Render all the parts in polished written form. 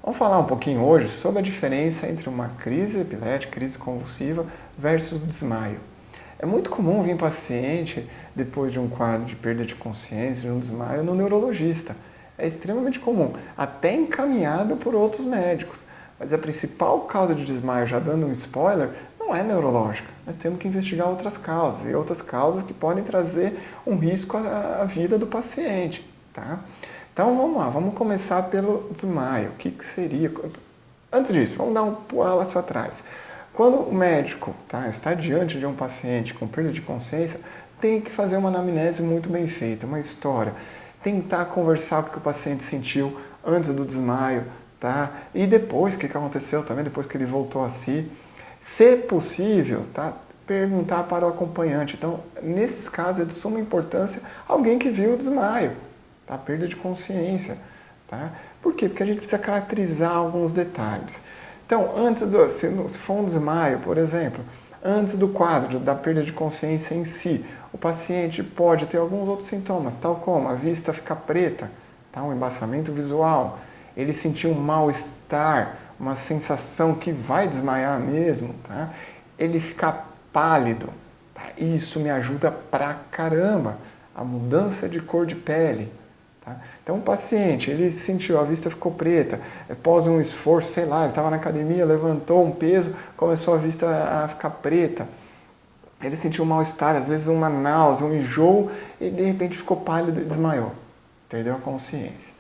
Vamos falar um pouquinho hoje sobre a diferença entre uma crise epilética, crise convulsiva, versus desmaio. É muito comum vir paciente, depois de um quadro de perda de consciência, de um desmaio, no neurologista. É extremamente comum, até encaminhado por outros médicos. Mas a principal causa de desmaio, já dando um spoiler, não é neurológica. Nós temos que investigar outras causas, e outras causas que podem trazer um risco à vida do paciente. Tá? Então vamos lá, vamos começar pelo desmaio. O que seria? Antes disso, vamos dar um passo atrás. Quando o médico está diante de um paciente com perda de consciência, tem que fazer uma anamnese muito bem feita, uma história. Tentar conversar com o que o paciente sentiu antes do desmaio, tá? E depois, o que aconteceu também, depois que ele voltou a si. Se possível, tá? Perguntar para o acompanhante. Então, nesses casos, é de suma importância alguém que viu o desmaio, tá? Perda de consciência. Tá? Por quê? Porque a gente precisa caracterizar alguns detalhes. Então, se for um desmaio, por exemplo, antes do quadro da perda de consciência em si, o paciente pode ter alguns outros sintomas, tal como a vista ficar preta, tá? Um embaçamento visual, ele sentir um mal-estar, uma sensação que vai desmaiar mesmo, tá? Ele ficar pálido, tá? Isso me ajuda pra caramba, a mudança de cor de pele. Tá? Então o paciente, ele sentiu, a vista ficou preta, após um esforço, sei lá, ele estava na academia, levantou um peso, começou a vista a ficar preta. Ele sentiu um mal-estar, às vezes uma náusea, um enjoo, e de repente ficou pálido e desmaiou. Perdeu a consciência.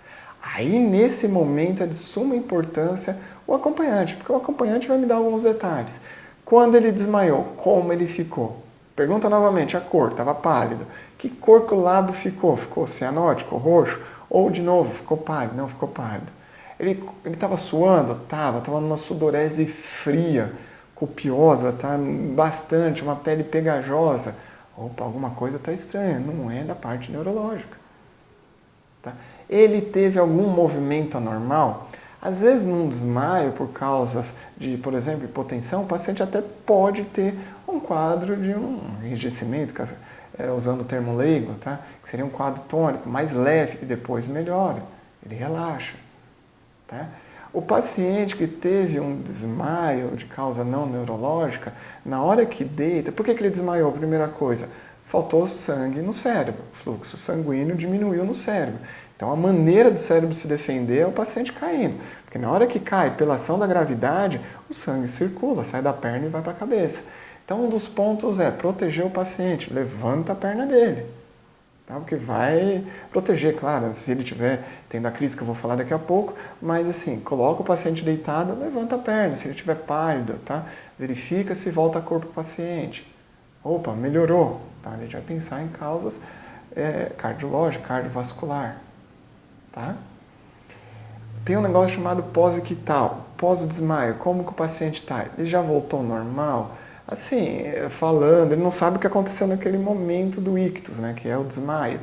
Aí, nesse momento, é de suma importância o acompanhante, porque o acompanhante vai me dar alguns detalhes. Quando ele desmaiou, como ele ficou? Pergunta novamente, a cor, estava pálido. Que cor que o lábio ficou? Ficou cianótico, roxo? Ou, de novo, ficou pálido? Não, ficou pálido. Ele estava suando? Estava numa sudorese fria, copiosa, tá? Bastante, uma pele pegajosa. Opa, alguma coisa está estranha, não é da parte neurológica. Tá? Ele teve algum movimento anormal? Às vezes, num desmaio, por causas de, por exemplo, hipotensão, o paciente até pode ter um quadro de um enrijecimento, usando o termo leigo, tá? Que seria um quadro tônico, mais leve, e depois melhora, ele relaxa. Tá? O paciente que teve um desmaio de causa não neurológica, na hora que deita, por que ele desmaiou? Primeira coisa, faltou sangue no cérebro, o fluxo sanguíneo diminuiu no cérebro. Então, a maneira do cérebro se defender é o paciente caindo. Porque na hora que cai, pela ação da gravidade, o sangue circula, sai da perna e vai para a cabeça. Então, um dos pontos é proteger o paciente. Levanta a perna dele. Tá? Porque vai proteger, claro, se ele estiver tendo a crise que eu vou falar daqui a pouco, mas assim, coloca o paciente deitado, levanta a perna. Se ele estiver pálido, tá? Verifica se volta a cor para o paciente. Opa, melhorou. Tá? A gente vai pensar em causas cardiológicas, cardiovascular. Tá? Tem um negócio chamado pós-ictal, pós-desmaio. Como que o paciente está? Ele já voltou ao normal? Assim, falando, ele não sabe o que aconteceu naquele momento do ictus, né, que é o desmaio.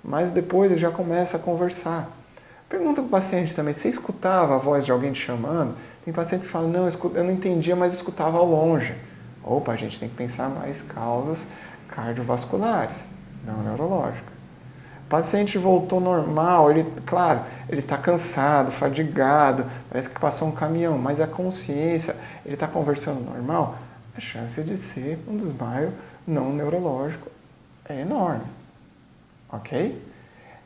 Mas depois ele já começa a conversar. Pergunta para o paciente também, você escutava a voz de alguém te chamando? Tem pacientes que falam, não, eu não entendia, mas escutava ao longe. Opa, a gente tem que pensar mais causas cardiovasculares, não neurológicas. O paciente voltou normal, claro, ele está cansado, fadigado, parece que passou um caminhão, mas a consciência, ele está conversando normal, a chance de ser um desmaio não neurológico é enorme, ok?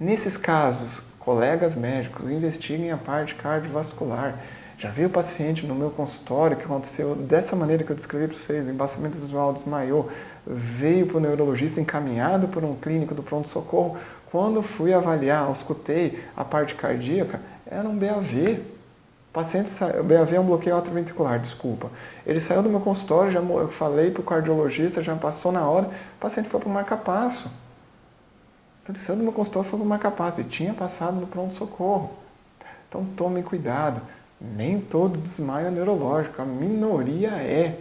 Nesses casos, colegas médicos investiguem a parte cardiovascular. Já vi o paciente no meu consultório que aconteceu dessa maneira que eu descrevi para vocês, o embaçamento visual desmaiou, veio para o neurologista encaminhado por um clínico do pronto-socorro. Quando fui avaliar, escutei a parte cardíaca, era um BAV. O paciente saiu, BAV é um bloqueio atrioventricular, desculpa. Ele saiu do meu consultório, eu falei para o cardiologista, já passou na hora, o paciente foi para o marca-passo. Então, ele saiu do meu consultório e foi para o marca-passo, e tinha passado no pronto-socorro. Então, tome cuidado. Nem todo desmaio é neurológico, a minoria é.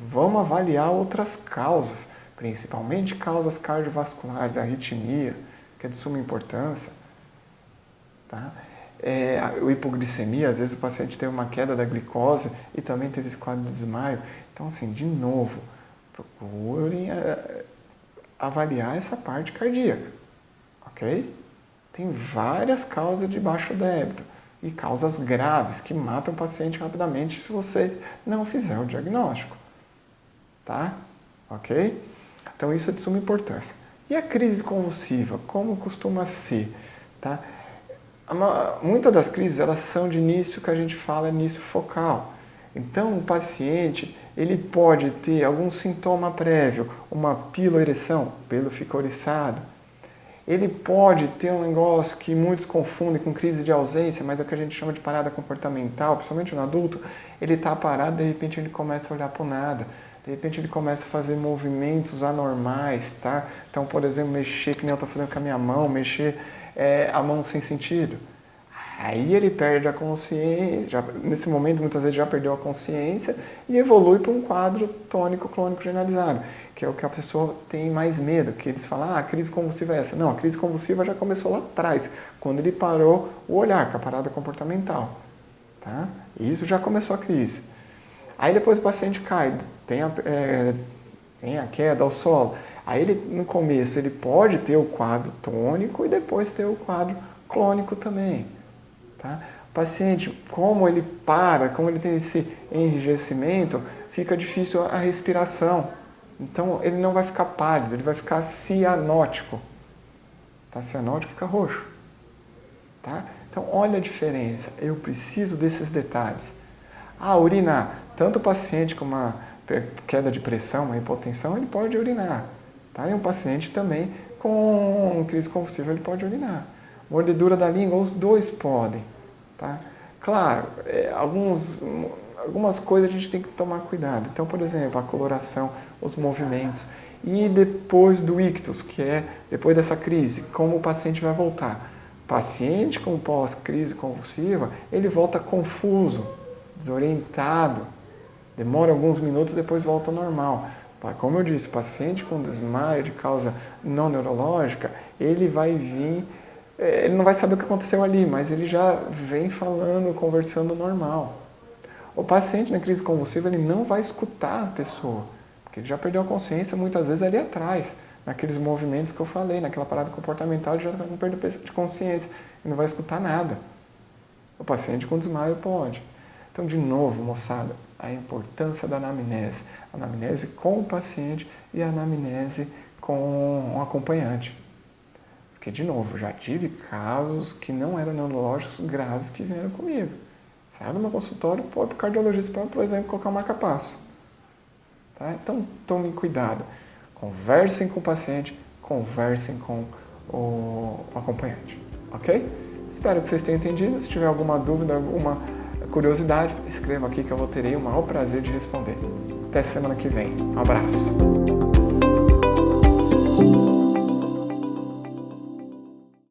Vamos avaliar outras causas, principalmente causas cardiovasculares, arritmia, que é de suma importância. Tá? O hipoglicemia, às vezes o paciente teve uma queda da glicose e também teve esse quadro de desmaio. Então, assim, de novo, procurem avaliar essa parte cardíaca, ok? Tem várias causas de baixo débito. e causas graves que matam o paciente rapidamente se você não fizer o diagnóstico. Tá? Ok? Então isso é de suma importância. E a crise convulsiva, como costuma ser? Tá? Muitas das crises, elas são de início que a gente fala início focal. Então, o paciente, ele pode ter algum sintoma prévio, uma piloereção, o pelo fica oriçado. Ele pode ter um negócio que muitos confundem com crise de ausência, mas é o que a gente chama de parada comportamental, principalmente no adulto. Ele está parado, de repente ele começa a olhar para o nada. De repente ele começa a fazer movimentos anormais, tá? Então, por exemplo, mexer, que nem eu estou fazendo com a minha mão, mexer a mão sem sentido. Aí ele perde a consciência, nesse momento muitas vezes já perdeu a consciência e evolui para um quadro tônico clônico generalizado, que é o que a pessoa tem mais medo, que eles falam, a crise convulsiva é essa. Não, a crise convulsiva já começou lá atrás, quando ele parou o olhar, com a parada comportamental. Tá? E isso já começou a crise. Aí depois o paciente cai, tem a queda ao solo. Aí ele, no começo ele pode ter o quadro tônico e depois ter o quadro clônico também. Tá? O paciente, como ele para, como ele tem esse enrijecimento, fica difícil a respiração. Então ele não vai ficar pálido, ele vai ficar cianótico. Tá? Cianótico fica roxo. Tá? Então olha a diferença, eu preciso desses detalhes. Urinar. Tanto o paciente com uma queda de pressão, uma hipotensão, ele pode urinar. Tá? E um paciente também com crise convulsiva, ele pode urinar. Mordedura da língua, os dois podem. Tá? Claro, algumas coisas a gente tem que tomar cuidado. Então, por exemplo, a coloração, os movimentos. E depois do ictus, que é depois dessa crise, como o paciente vai voltar. Paciente com pós-crise convulsiva, ele volta confuso, desorientado, demora alguns minutos e depois volta ao normal. Como eu disse, paciente com desmaio de causa não neurológica, ele vai vir, ele não vai saber o que aconteceu ali, mas ele já vem falando, conversando normal. O paciente na crise convulsiva, ele não vai escutar a pessoa, porque ele já perdeu a consciência muitas vezes ali atrás, naqueles movimentos que eu falei, naquela parada comportamental, ele já está com perda de consciência, ele não vai escutar nada. O paciente com desmaio pode. Então, de novo, moçada, a importância da anamnese. Anamnese com o paciente e a anamnese com o acompanhante. Porque, de novo, já tive casos que não eram neurológicos graves que vieram comigo. Sai do meu consultório, pode o cardiologista para, por exemplo, colocar um marca-passo. Tá? Então, tomem cuidado. Conversem com o paciente, conversem com o acompanhante. Ok? Espero que vocês tenham entendido. Se tiver alguma dúvida, alguma curiosidade, escreva aqui que eu terei o maior prazer de responder. Até semana que vem. Um abraço.